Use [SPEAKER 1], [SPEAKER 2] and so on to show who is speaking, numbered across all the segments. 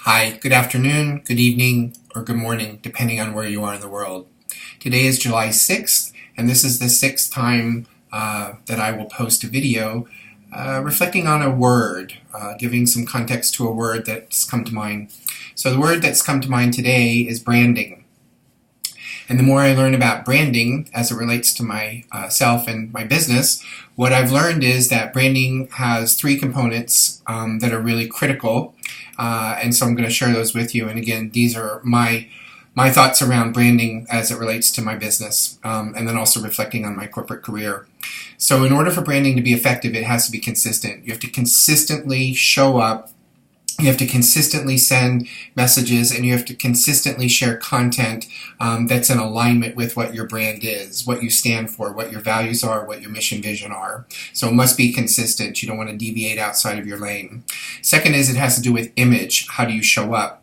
[SPEAKER 1] Hi, good afternoon, good evening, or good morning, depending on where you are in the world. Today is July 6th, and this is the sixth time that I will post a video reflecting on a word, giving some context to a word that's come to mind. So the word that's come to mind today is branding. And the more I learn about branding as it relates to myself and my business, what I've learned is that branding has three components that are really critical. And so I'm going to share those with you. And again, these are my thoughts around branding as it relates to my business, and then also reflecting on my corporate career. So in order for branding to be effective, it has to be consistent. You have to consistently show up. You have to consistently send messages, and you have to consistently share content that's in alignment with what your brand is, what you stand for, what your values are, what your mission vision are. So it must be consistent. You don't want to deviate outside of your lane. Second is it has to do with image. How do you show up?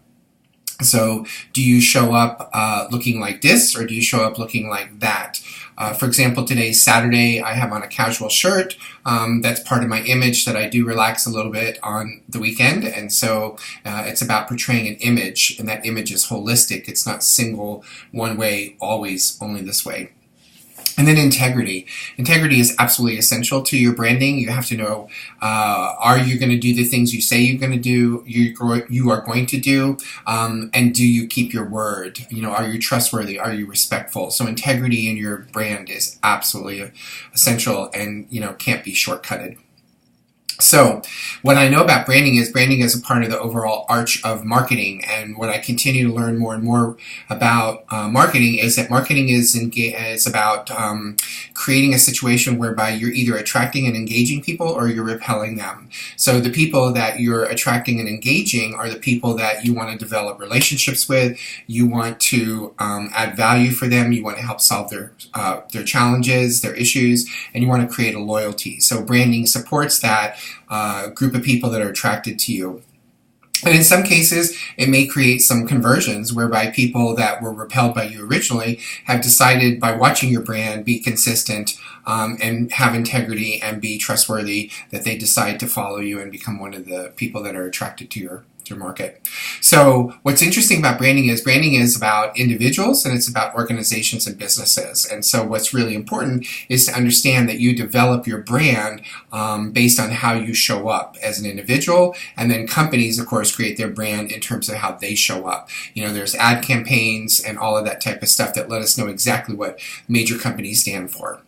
[SPEAKER 1] So do you show up looking like this, or do you show up looking like that? For example, today's Saturday. I have on a casual shirt. That's part of my image that I do relax a little bit on the weekend. And so it's about portraying an image, and that image is holistic. It's not single, one way, always, only this way. And then integrity. Integrity is absolutely essential to your branding. You have to know, are you going to do the things you say you're going to do, you are going to do, and do you keep your word? Are you trustworthy? Are you respectful? So integrity in your brand is absolutely essential and, can't be shortcutted. So what I know about branding is a part of the overall arch of marketing, and what I continue to learn more and more about marketing is that marketing is about creating a situation whereby you're either attracting and engaging people or you're repelling them. So the people that you're attracting and engaging are the people that you want to develop relationships with. You want to add value for them. You want to help solve their challenges, their issues, and you want to create a loyalty. So branding supports that group of people that are attracted to you. And in some cases, it may create some conversions whereby people that were repelled by you originally have decided, by watching your brand, be consistent and have integrity and be trustworthy, that they decide to follow you and become one of the people that are attracted to your market. So what's interesting about branding is about individuals, and it's about organizations and businesses. And so what's really important is to understand that you develop your brand based on how you show up as an individual, and then companies, of course, create their brand in terms of how they show up. There's ad campaigns and all of that type of stuff that let us know exactly what major companies stand for.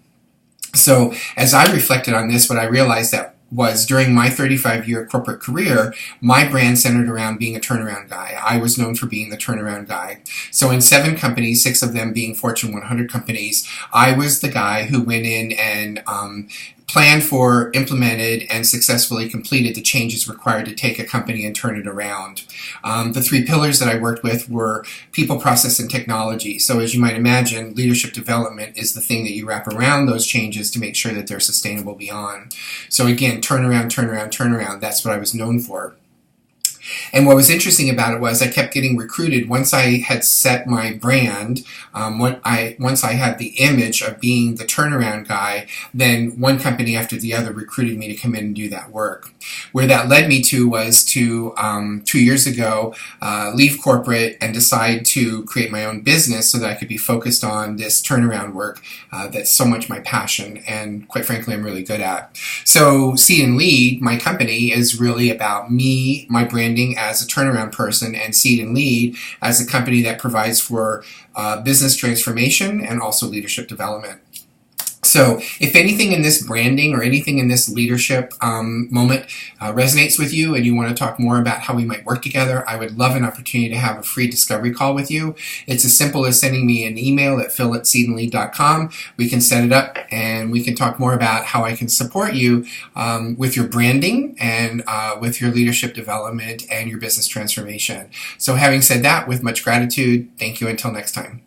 [SPEAKER 1] So as I reflected on this, what I realized that was during my 35-year corporate career, my brand centered around being a turnaround guy. I was known for being the turnaround guy. So in 7 companies, 6 of them being Fortune 100 companies, I was the guy who went in and planned for, implemented, and successfully completed the changes required to take a company and turn it around. The 3 pillars that I worked with were people, process, and technology. So as you might imagine, leadership development is the thing that you wrap around those changes to make sure that they're sustainable beyond. So again, turnaround, turnaround, turnaround. That's what I was known for. And what was interesting about it was I kept getting recruited. Once I had set my brand, once I had the image of being the turnaround guy, then one company after the other recruited me to come in and do that work. Where that led me to was to 2 years ago leave corporate and decide to create my own business so that I could be focused on this turnaround work that's so much my passion, and quite frankly I'm really good at. So Seed and Lead, my company, is really about me, my branding as a turnaround person, and Seed and Lead as a company that provides for business transformation and also leadership development. So if anything in this branding or anything in this leadership moment resonates with you and you want to talk more about how we might work together, I would love an opportunity to have a free discovery call with you. It's as simple as sending me an email at phil@seedandlead.com. We can set it up and we can talk more about how I can support you with your branding and with your leadership development and your business transformation. So having said that, with much gratitude, thank you until next time.